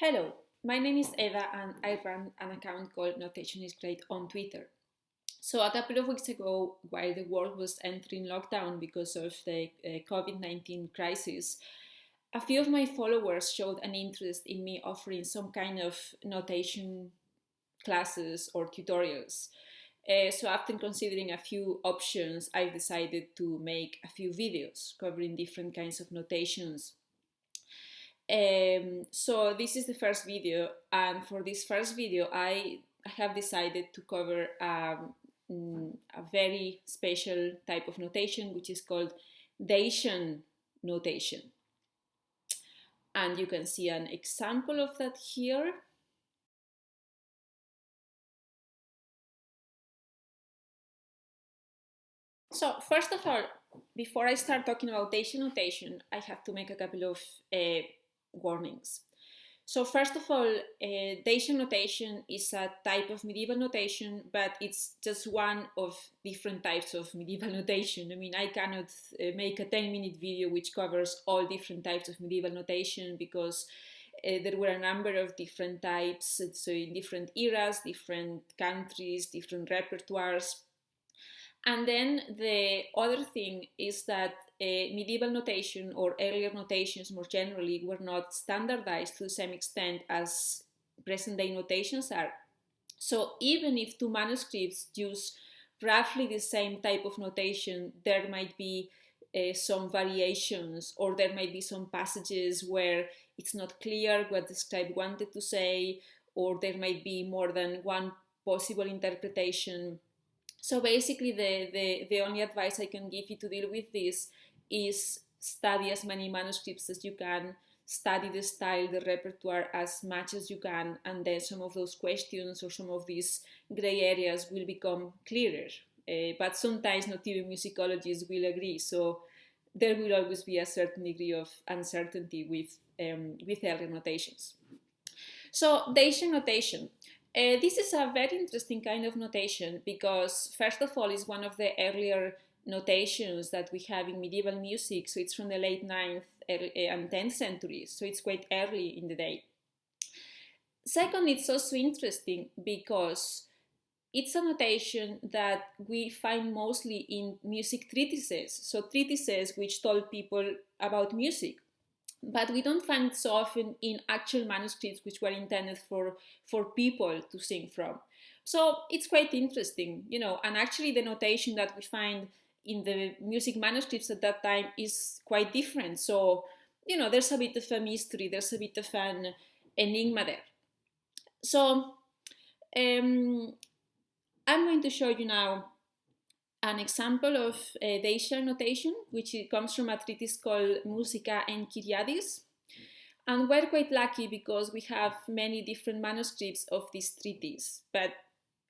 Hello, my name is Eva and I run an account called Notation is Great on Twitter. So a couple of weeks ago, while the world was entering lockdown because of the COVID-19 crisis, a few of my followers showed an interest in me offering some kind of notation classes or tutorials. So after considering a few options, I decided to make a few videos covering different kinds of notations. So this is the first video, and for this first video I have decided to cover a very special type of notation which is called Dacian notation. And you can see an example of that here. So first of all, before I start talking about Dacian notation, I have to make a couple of warnings. So first of all, Dacian notation is a type of medieval notation, but it's just one of different types of medieval notation. I mean, I cannot make a 10-minute video which covers all different types of medieval notation because there were a number of different types, so in different eras, different countries, different repertoires. And then the other thing is that medieval notation or earlier notations more generally were not standardized to the same extent as present day notations are. So even if two manuscripts use roughly the same type of notation, there might be some variations, or there might be some passages where it's not clear what the scribe wanted to say, or there might be more than one possible interpretation. So basically the only advice I can give you to deal with this is study as many manuscripts as you can, study the style, the repertoire as much as you can, and then some of those questions or some of these gray areas will become clearer. But sometimes not even musicologists will agree, so there will always be a certain degree of uncertainty with earlier notations. So Dacian notation. This is a very interesting kind of notation because, first of all, it's one of the earlier notations that we have in medieval music. So it's from the late 9th and 10th centuries. So it's quite early in the day. Second, it's also interesting because it's a notation that we find mostly in music treatises. So treatises which told people about music. But we don't find it so often in actual manuscripts which were intended for people to sing from. So it's quite interesting, and actually the notation that we find in the music manuscripts at that time is quite different. So, there's a bit of a mystery, there's a bit of an enigma there. So I'm going to show you now an example of Dacian notation, which comes from a treatise called Musica and Enchiriadis. And we're quite lucky because we have many different manuscripts of this treatise. But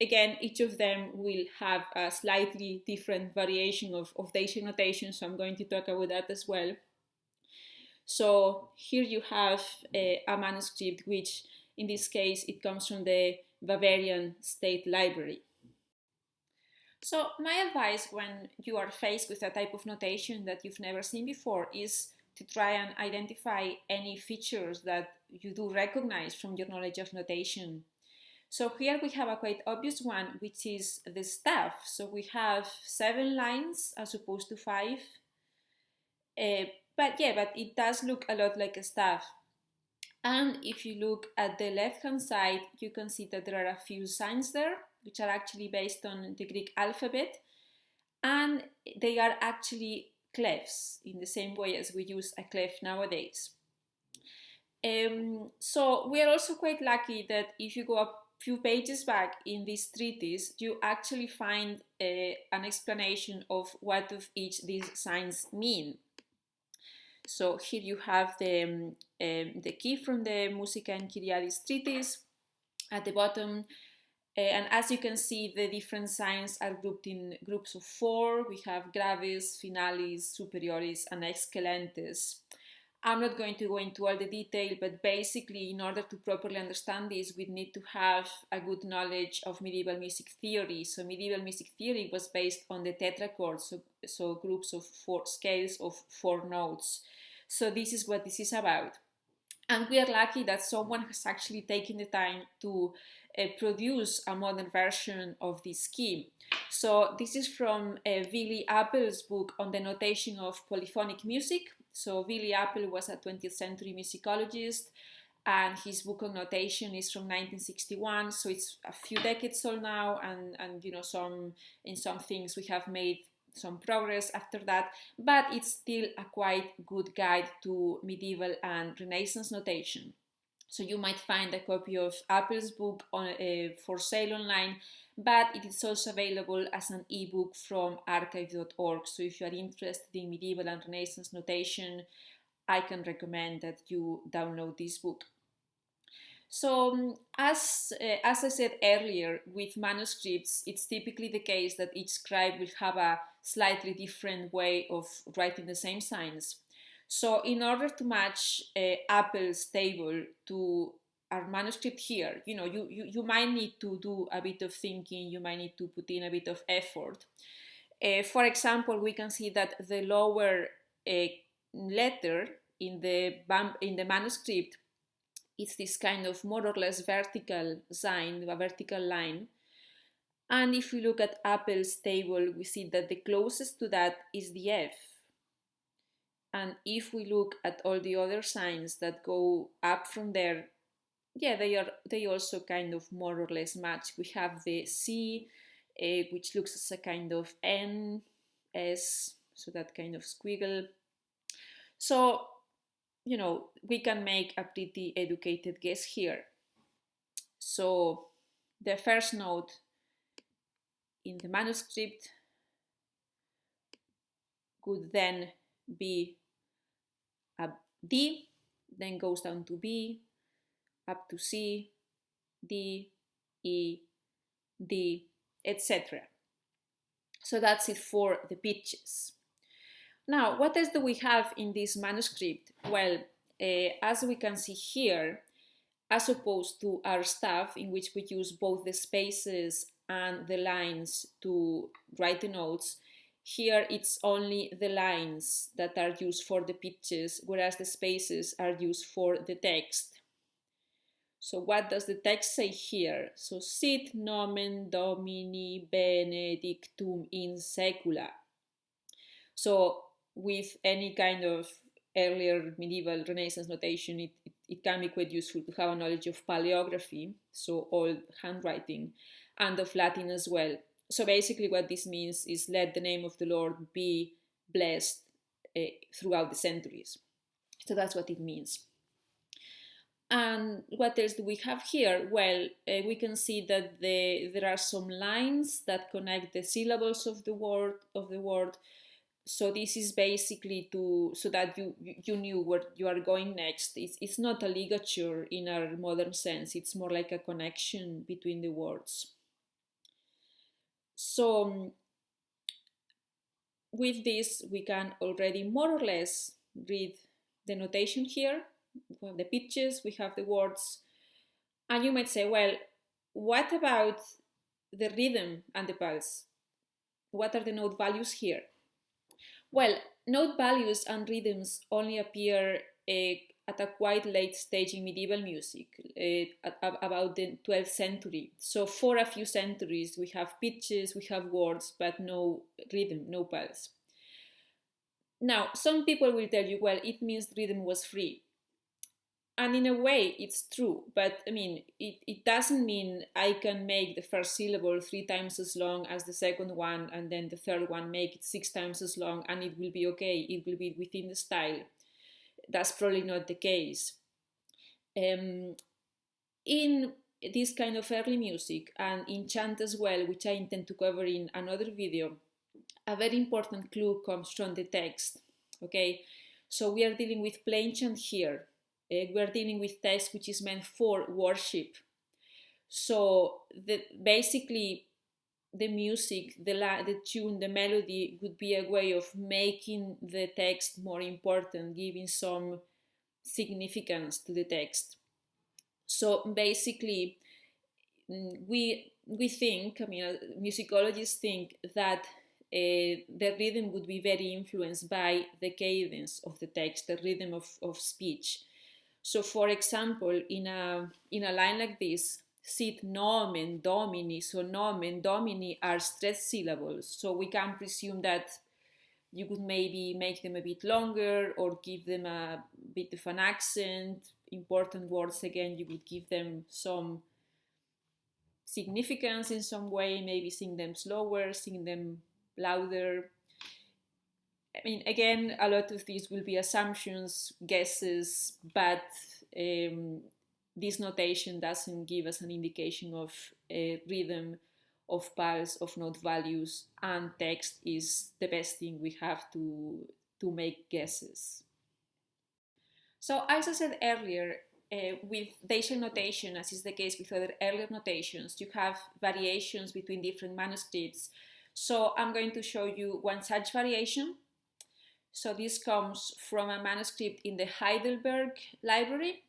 again, each of them will have a slightly different variation of Dacian notation, so I'm going to talk about that as well. So here you have a manuscript, which in this case, it comes from the Bavarian State Library. So my advice when you are faced with a type of notation that you've never seen before is to try and identify any features that you do recognize from your knowledge of notation. So here we have a quite obvious one, which is the staff. So we have 7 lines as opposed to 5. But it does look a lot like a staff. And if you look at the left-hand side, you can see that there are a few signs there, which are actually based on the Greek alphabet, and they are actually clefs in the same way as we use a clef nowadays. So we are also quite lucky that if you go a few pages back in this treatise, you actually find an explanation of what of each these signs mean. So here you have the key from the Musica and Enchiriadis treatise at the bottom. And as you can see, the different signs are grouped in groups of 4. We have graves, finalis, superioris, and excelentes. I'm not going to go into all the detail, but basically, in order to properly understand this, we need to have a good knowledge of medieval music theory. So medieval music theory was based on the tetrachords, so groups of 4 scales of 4 notes. So this is what this is about. And we are lucky that someone has actually taken the time to produce a modern version of this scheme. So this is from Willy Appel's book on the notation of polyphonic music. So Willy Appel was a 20th century musicologist, and his book on notation is from 1961, so it's a few decades old now, and you know, in some things we have made some progress after that, but it's still a quite good guide to medieval and Renaissance notation. So you might find a copy of Appel's book for sale online, but it is also available as an ebook from archive.org. So if you are interested in medieval and Renaissance notation, I can recommend that you download this book. So, as I said earlier, with manuscripts, it's typically the case that each scribe will have a slightly different way of writing the same signs. So, in order to match Apple's table to our manuscript here, you know, you might need to do a bit of thinking, you might need to put in a bit of effort. For example, we can see that the lower letter in the manuscript, it's this kind of more or less vertical sign, a vertical line. And if we look at Apple's table, we see that the closest to that is the F. And if we look at all the other signs that go up from there, yeah, they also kind of more or less match. We have the C, which looks as a kind of N, S, so that kind of squiggle. So, you know, we can make a pretty educated guess here. So the first note in the manuscript could then be a D, then goes down to B, up to C, D, E, D, etc. So that's it for the pitches. Now, what else do we have in this manuscript? Well, as we can see here, as opposed to our stuff in which we use both the spaces and the lines to write the notes, here it's only the lines that are used for the pitches, whereas the spaces are used for the text. So what does the text say here? So sit nomen Domini benedictum in secula. So with any kind of earlier medieval Renaissance notation, it can be quite useful to have a knowledge of paleography, so old handwriting, and of Latin as well. So basically what this means is let the name of the Lord be blessed throughout the centuries. So that's what it means. And what else do we have here? Well, we can see that there are some lines that connect the syllables of the word. So this is basically so that you knew where you are going next. It's not a ligature in our modern sense. It's more like a connection between the words. So with this, we can already more or less read the notation here. We have the pitches, we have the words. And you might say, well, what about the rhythm and the pulse? What are the note values here? Well, note values and rhythms only appear at a quite late stage in medieval music, about the 12th century. So for a few centuries, we have pitches, we have words, but no rhythm, no pulse. Now, some people will tell you, well, it means rhythm was free. And in a way, it's true, but I mean, it doesn't mean I can make the first syllable 3 times as long as the second one, and then the third one make it 6 times as long, and it will be okay, it will be within the style. That's probably not the case. In this kind of early music, and in chant as well, which I intend to cover in another video, a very important clue comes from the text, okay? So we are dealing with plain chant here. We're dealing with text which is meant for worship. So basically the music, the tune, the melody would be a way of making the text more important, giving some significance to the text. So basically we think, I mean, musicologists think that the rhythm would be very influenced by the cadence of the text, the rhythm of speech. So for example, in a line like this, sit nomen domini, so nomen domini are stressed syllables, so we can presume that you could maybe make them a bit longer or give them a bit of an accent. Important words, again, you would give them some significance in some way, maybe sing them slower, sing them louder. I mean, again, a lot of these will be assumptions, guesses, but this notation doesn't give us an indication of rhythm, of pulse, of note values, and text is the best thing we have to make guesses. So as I said earlier, with Dacian notation, as is the case with other earlier notations, you have variations between different manuscripts. So I'm going to show you one such variation. So this comes from a manuscript in the Heidelberg Library.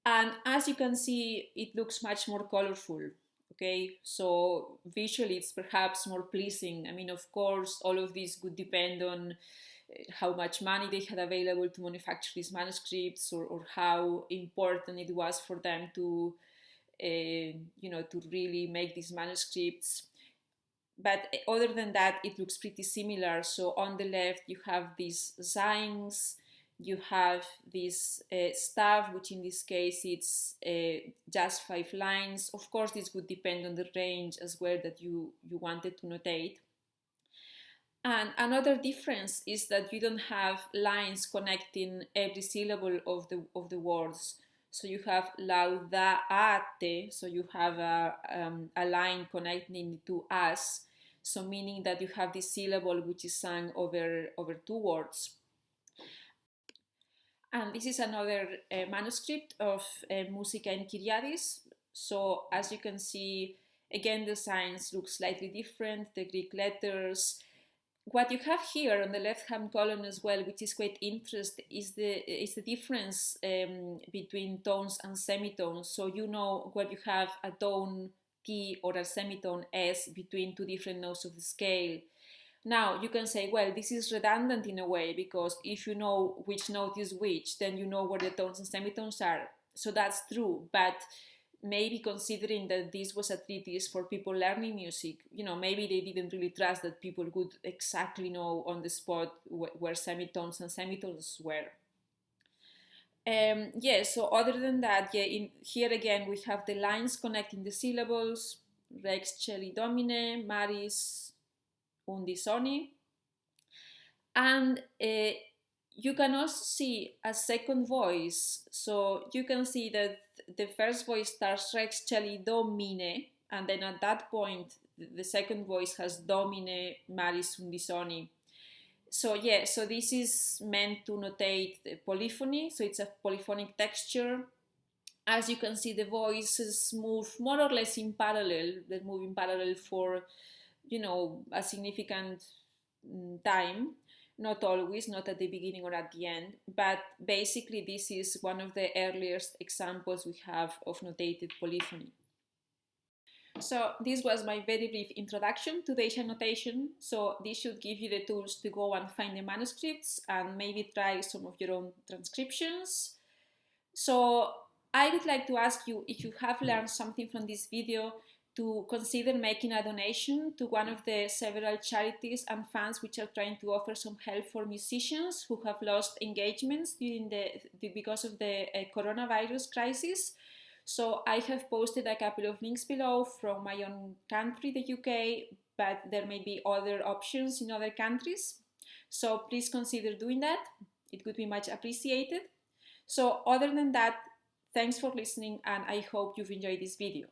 And as you can see, it looks much more colorful. Okay, so visually it's perhaps more pleasing. I mean, of course, all of this would depend on how much money they had available to manufacture these manuscripts, or how important it was for them to, to really make these manuscripts. But other than that, it looks pretty similar. So on the left, you have these signs, you have this staff, which in this case it's just 5 lines. Of course, this would depend on the range as well that you wanted to notate. And another difference is that you don't have lines connecting every syllable of the words. So you have laudate, so you have a line connecting to us, so meaning that you have this syllable which is sung over 2 words. And this is another manuscript of Musica Enchiriadis. So as you can see, again, the signs look slightly different, the Greek letters. What you have here on the left-hand column as well, which is quite interesting, is the difference between tones and semitones. So you know where you have a tone T or a semitone S between 2 different notes of the scale. Now you can say, well, this is redundant in a way, because if you know which note is which, then you know where the tones and semitones are. So that's true, but maybe considering that this was a treatise for people learning music, maybe they didn't really trust that people would exactly know on the spot where semitones and semitones were. So other than that, here again we have the lines connecting the syllables, rex celi domine, maris undisoni, and you can also see a second voice. So you can see that the first voice starts rex celi domine, and then at that point the second voice has domine maris undisoni. So so this is meant to notate polyphony, so it's a polyphonic texture. As you can see, the voices move more or less in parallel. They move in parallel for, a significant time. Not always, not at the beginning or at the end, but basically this is one of the earliest examples we have of notated polyphony. So this was my very brief introduction to Dacian notation. So this should give you the tools to go and find the manuscripts and maybe try some of your own transcriptions. So I would like to ask you, if you have learned something from this video, to consider making a donation to one of the several charities and funds which are trying to offer some help for musicians who have lost engagements during because of the coronavirus crisis. So I have posted a couple of links below from my own country, the UK, but there may be other options in other countries. So please consider doing that. It would be much appreciated. So other than that, thanks for listening, and I hope you've enjoyed this video.